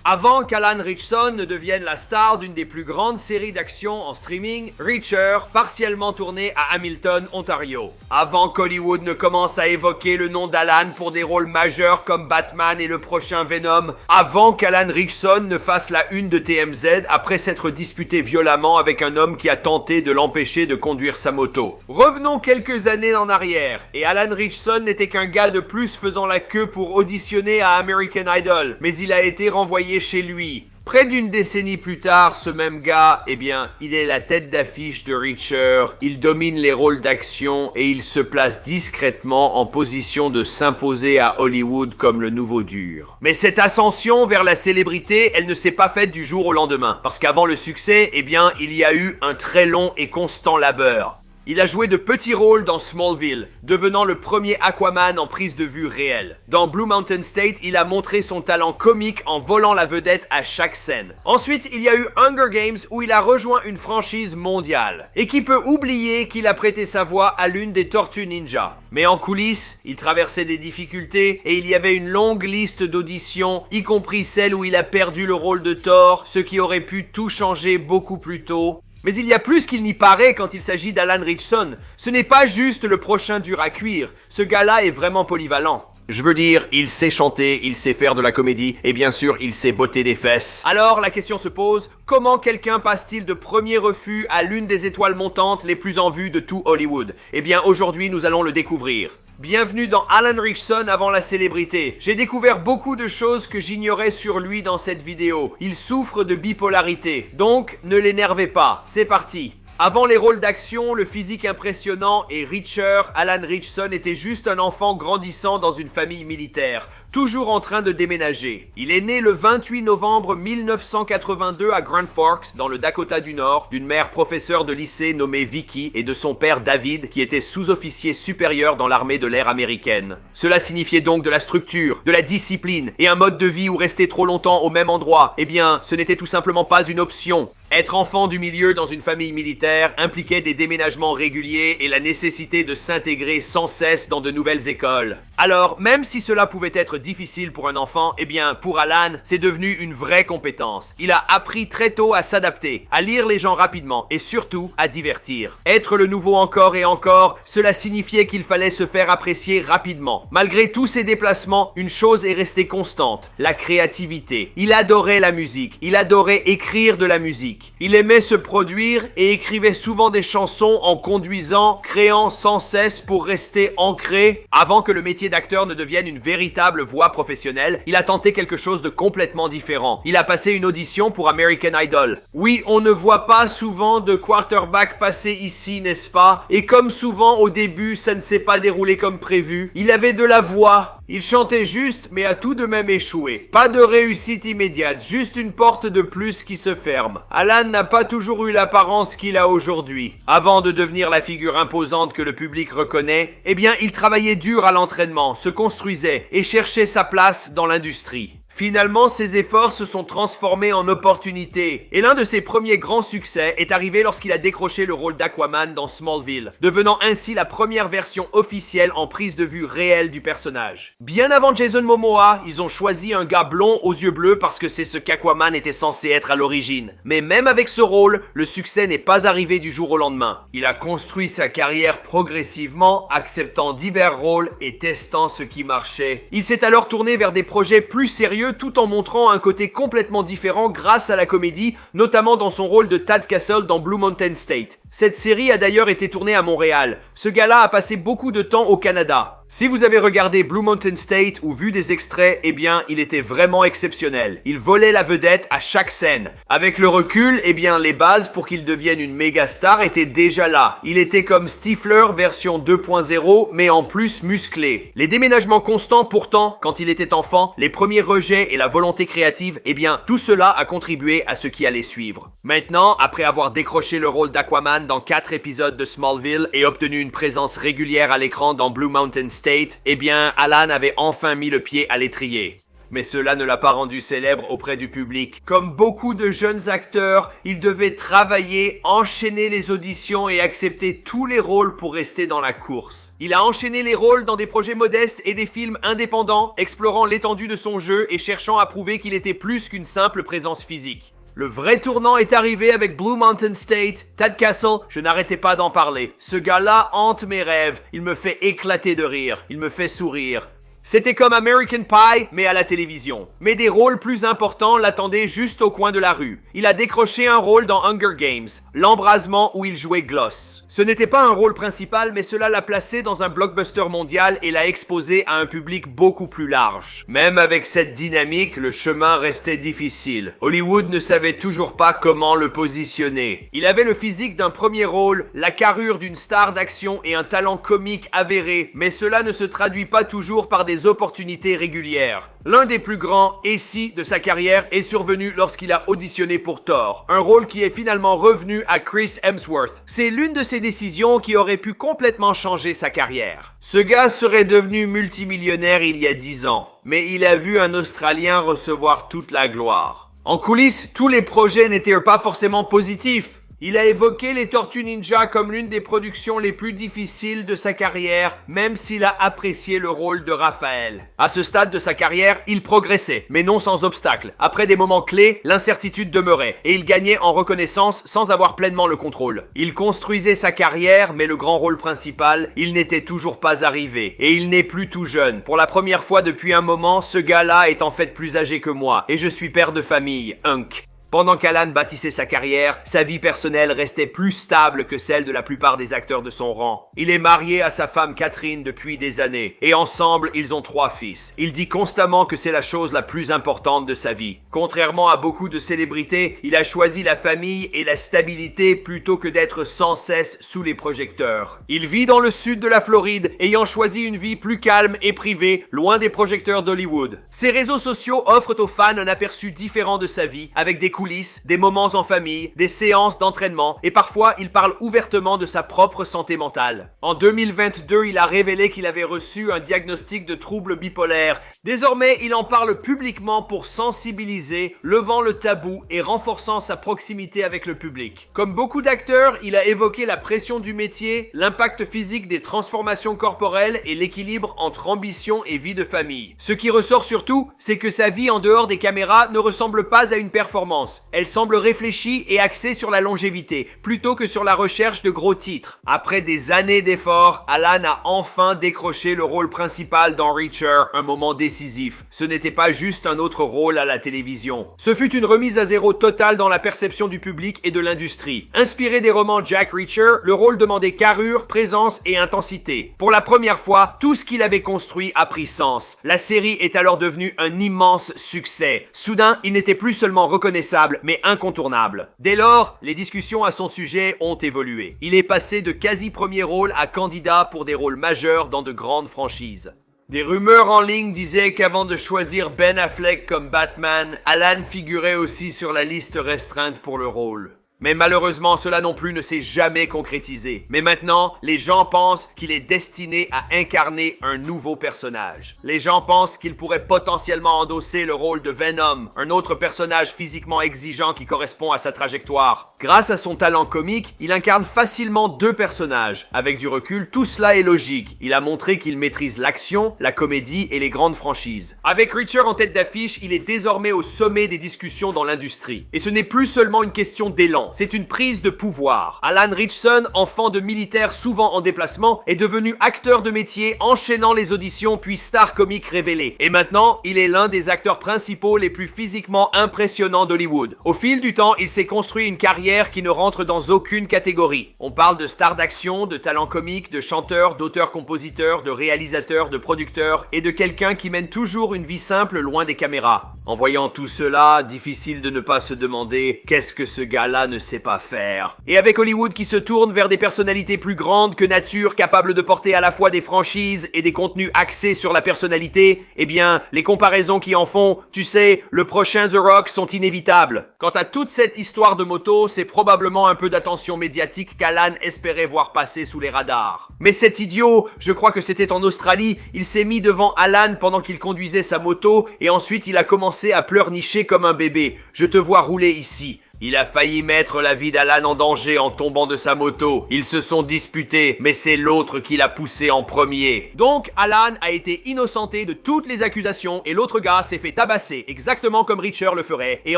Avant qu'Alan Ritchson ne devienne la star d'une des plus grandes séries d'action en streaming, Reacher, partiellement tourné à Hamilton, Ontario. Avant qu'Hollywood ne commence à évoquer le nom d'Alan pour des rôles majeurs comme Batman et le prochain Venom. Avant qu'Alan Ritchson ne fasse la une de TMZ après s'être disputé violemment avec un homme qui a tenté de l'empêcher de conduire sa moto. Revenons quelques années en arrière, et Alan Ritchson n'était qu'un gars de plus faisant la queue pour auditionner à American Idol, mais il a été renvoyé chez lui. Près d'une décennie plus tard, ce même gars, eh bien, il est la tête d'affiche de Reacher, il domine les rôles d'action et il se place discrètement en position de s'imposer à Hollywood comme le nouveau dur. Mais cette ascension vers la célébrité, elle ne s'est pas faite du jour au lendemain, parce qu'avant le succès, eh bien, il y a eu un très long et constant labeur. Il a joué de petits rôles dans Smallville, devenant le premier Aquaman en prise de vue réelle. Dans Blue Mountain State, il a montré son talent comique en volant la vedette à chaque scène. Ensuite, il y a eu Hunger Games où il a rejoint une franchise mondiale. Et qui peut oublier qu'il a prêté sa voix à l'une des Tortues Ninja. Mais en coulisses, il traversait des difficultés et il y avait une longue liste d'auditions, y compris celle où il a perdu le rôle de Thor, ce qui aurait pu tout changer beaucoup plus tôt. Mais il y a plus qu'il n'y paraît quand il s'agit d'Alan Ritchson. Ce n'est pas juste le prochain dur à cuire. Ce gars-là est vraiment polyvalent. Je veux dire, il sait chanter, il sait faire de la comédie, et bien sûr, il sait botter des fesses. Alors, la question se pose, comment quelqu'un passe-t-il de premier refus à l'une des étoiles montantes les plus en vue de tout Hollywood? Eh bien, aujourd'hui, nous allons le découvrir. Bienvenue dans Alan Ritchson avant la célébrité. J'ai découvert beaucoup de choses que j'ignorais sur lui dans cette vidéo. Il souffre de bipolarité, donc ne l'énervez pas. C'est parti. Avant les rôles d'action, le physique impressionnant et Reacher, Alan Ritchson était juste un enfant grandissant dans une famille militaire, toujours en train de déménager. Il est né le 28 novembre 1982 à Grand Forks, dans le Dakota du Nord, d'une mère professeure de lycée nommée Vicky et de son père David, qui était sous-officier supérieur dans l'armée de l'air américaine. Cela signifiait donc de la structure, de la discipline et un mode de vie où rester trop longtemps au même endroit, eh bien, ce n'était tout simplement pas une option. Être enfant du milieu dans une famille militaire impliquait des déménagements réguliers et la nécessité de s'intégrer sans cesse dans de nouvelles écoles. Alors, même si cela pouvait être difficile pour un enfant, eh bien, pour Alan, c'est devenu une vraie compétence. Il a appris très tôt à s'adapter, à lire les gens rapidement et surtout à divertir. Être le nouveau encore et encore, cela signifiait qu'il fallait se faire apprécier rapidement. Malgré tous ses déplacements, une chose est restée constante, la créativité. Il adorait la musique, il adorait écrire de la musique. Il aimait se produire et écrivait souvent des chansons en conduisant, créant sans cesse pour rester ancré. Avant que le métier d'acteur ne devienne une véritable voie professionnelle, il a tenté quelque chose de complètement différent. Il a passé une audition pour American Idol. Oui, on ne voit pas souvent de quarterback passer ici, n'est-ce pas? Et comme souvent au début, ça ne s'est pas déroulé comme prévu. Il avait de la voix. Il chantait juste, mais a tout de même échoué. Pas de réussite immédiate, juste une porte de plus qui se ferme. Alan n'a pas toujours eu l'apparence qu'il a aujourd'hui. Avant de devenir la figure imposante que le public reconnaît, eh bien, il travaillait dur à l'entraînement, se construisait et cherchait sa place dans l'industrie. Finalement, ses efforts se sont transformés en opportunités. Et l'un de ses premiers grands succès est arrivé lorsqu'il a décroché le rôle d'Aquaman dans Smallville, devenant ainsi la première version officielle en prise de vue réelle du personnage. Bien avant Jason Momoa, ils ont choisi un gars blond aux yeux bleus parce que c'est ce qu'Aquaman était censé être à l'origine. Mais même avec ce rôle, le succès n'est pas arrivé du jour au lendemain. Il a construit sa carrière progressivement, acceptant divers rôles et testant ce qui marchait. Il s'est alors tourné vers des projets plus sérieux tout en montrant un côté complètement différent grâce à la comédie, notamment dans son rôle de Tad Castle dans Blue Mountain State. Cette série a d'ailleurs été tournée à Montréal. Ce gars-là a passé beaucoup de temps au Canada. Si vous avez regardé Blue Mountain State ou vu des extraits, eh bien, il était vraiment exceptionnel. Il volait la vedette à chaque scène. Avec le recul, eh bien, les bases pour qu'il devienne une méga star étaient déjà là. Il était comme Stifler version 2.0, mais en plus musclé. Les déménagements constants, pourtant, quand il était enfant, les premiers rejets et la volonté créative, eh bien, tout cela a contribué à ce qui allait suivre. Maintenant, après avoir décroché le rôle d'Aquaman dans 4 épisodes de Smallville et obtenu une présence régulière à l'écran dans Blue Mountain State, eh bien, Alan avait enfin mis le pied à l'étrier. mais cela ne l'a pas rendu célèbre auprès du public. Comme beaucoup de jeunes acteurs, il devait travailler, enchaîner les auditions et accepter tous les rôles pour rester dans la course. Il a enchaîné les rôles dans des projets modestes et des films indépendants, explorant l'étendue de son jeu et cherchant à prouver qu'il était plus qu'une simple présence physique. Le vrai tournant est arrivé avec Blue Mountain State. Tad Castle, je n'arrêtais pas d'en parler. Ce gars-là hante mes rêves. Il me fait éclater de rire. Il me fait sourire. C'était comme American Pie, mais à la télévision. Mais des rôles plus importants l'attendaient juste au coin de la rue. Il a décroché un rôle dans Hunger Games, l'embrasement où il jouait Gloss. Ce n'était pas un rôle principal, mais cela l'a placé dans un blockbuster mondial et l'a exposé à un public beaucoup plus large. Même avec cette dynamique, le chemin restait difficile. Hollywood ne savait toujours pas comment le positionner. Il avait le physique d'un premier rôle, la carrure d'une star d'action et un talent comique avéré, mais cela ne se traduit pas toujours par des opportunités régulières. L'un des plus grands essais de sa carrière est survenu lorsqu'il a auditionné pour Thor, un rôle qui est finalement revenu à Chris Hemsworth. C'est l'une de ces décisions qui aurait pu complètement changer sa carrière. Ce gars serait devenu multimillionnaire il y a 10 ans, mais il a vu un Australien recevoir toute la gloire. En coulisses, tous les projets n'étaient pas forcément positifs. Il a évoqué les Tortues Ninja comme l'une des productions les plus difficiles de sa carrière, même s'il a apprécié le rôle de Raphaël. À ce stade de sa carrière, il progressait, mais non sans obstacle. Après des moments clés, l'incertitude demeurait, et il gagnait en reconnaissance sans avoir pleinement le contrôle. Il construisait sa carrière, mais le grand rôle principal, il n'était toujours pas arrivé. Et il n'est plus tout jeune. Pour la première fois depuis un moment, ce gars-là est en fait plus âgé que moi, et je suis père de famille, Hunk. Pendant qu'Alan bâtissait sa carrière, sa vie personnelle restait plus stable que celle de la plupart des acteurs de son rang. Il est marié à sa femme Catherine depuis des années, et ensemble, ils ont 3 fils. Il dit constamment que c'est la chose la plus importante de sa vie. Contrairement à beaucoup de célébrités, il a choisi la famille et la stabilité plutôt que d'être sans cesse sous les projecteurs. Il vit dans le sud de la Floride, ayant choisi une vie plus calme et privée, loin des projecteurs d'Hollywood. Ses réseaux sociaux offrent aux fans un aperçu différent de sa vie, avec des coulisses, des moments en famille, des séances d'entraînement et parfois il parle ouvertement de sa propre santé mentale. En 2022, il a révélé qu'il avait reçu un diagnostic de trouble bipolaire. Désormais, il en parle publiquement pour sensibiliser, levant le tabou et renforçant sa proximité avec le public. Comme beaucoup d'acteurs, il a évoqué la pression du métier, l'impact physique des transformations corporelles et l'équilibre entre ambition et vie de famille. Ce qui ressort surtout, c'est que sa vie en dehors des caméras ne ressemble pas à une performance. Elle semble réfléchie et axée sur la longévité, plutôt que sur la recherche de gros titres. Après des années d'efforts, Alan a enfin décroché le rôle principal dans Reacher, un moment décisif. Ce n'était pas juste un autre rôle à la télévision. Ce fut une remise à zéro totale dans la perception du public et de l'industrie. Inspiré des romans Jack Reacher, le rôle demandait carrure, présence et intensité. Pour la première fois, tout ce qu'il avait construit a pris sens. La série est alors devenue un immense succès. Soudain, il n'était plus seulement reconnaissable, mais incontournable. Dès lors, les discussions à son sujet ont évolué. Il est passé de quasi-premier rôle à candidat pour des rôles majeurs dans de grandes franchises. Des rumeurs en ligne disaient qu'avant de choisir Ben Affleck comme Batman, Alan figurait aussi sur la liste restreinte pour le rôle. Mais malheureusement, cela non plus ne s'est jamais concrétisé. Mais maintenant, les gens pensent qu'il est destiné à incarner un nouveau personnage. Les gens pensent qu'il pourrait potentiellement endosser le rôle de Venom, un autre personnage physiquement exigeant qui correspond à sa trajectoire. Grâce à son talent comique, il incarne facilement 2 personnages. Avec du recul, tout cela est logique. Il a montré qu'il maîtrise l'action, la comédie et les grandes franchises. Avec Reacher en tête d'affiche, il est désormais au sommet des discussions dans l'industrie. Et ce n'est plus seulement une question d'élan. C'est une prise de pouvoir. Alan Ritchson, enfant de militaire souvent en déplacement, est devenu acteur de métier, enchaînant les auditions puis star comique révélé. Et maintenant, il est l'un des acteurs principaux les plus physiquement impressionnants d'Hollywood. Au fil du temps, il s'est construit une carrière qui ne rentre dans aucune catégorie. On parle de star d'action, de talent comique, de chanteur, d'auteur-compositeur, de réalisateur, de producteur et de quelqu'un qui mène toujours une vie simple loin des caméras. En voyant tout cela, difficile de ne pas se demander qu'est-ce que ce gars-là ne sait pas faire. Et avec Hollywood qui se tourne vers des personnalités plus grandes que nature, capables de porter à la fois des franchises et des contenus axés sur la personnalité, eh bien, les comparaisons qui en font, tu sais, le prochain The Rock sont inévitables. Quant à toute cette histoire de moto, c'est probablement un peu d'attention médiatique qu'Alan espérait voir passer sous les radars. Mais cet idiot, je crois que c'était en Australie, il s'est mis devant Alan pendant qu'il conduisait sa moto et ensuite il a commencé à pleurnicher comme un bébé. Je te vois rouler ici. Il a failli mettre la vie d'Alan en danger en tombant de sa moto. Ils se sont disputés, mais c'est l'autre qui l'a poussé en premier. Donc, Alan a été innocenté de toutes les accusations et l'autre gars s'est fait tabasser, exactement comme Reacher le ferait. Et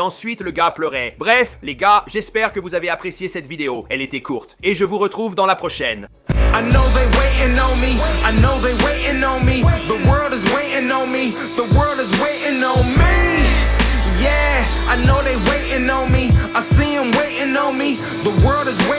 ensuite, le gars pleurait. Bref, les gars, j'espère que vous avez apprécié cette vidéo. Elle était courte. Et je vous retrouve dans la prochaine. I know they waiting on me. I know they waiting on me. The world is waiting on me. The world is waiting on me. Yeah, I know they waiting on me. I see them waiting on me. The world is waiting.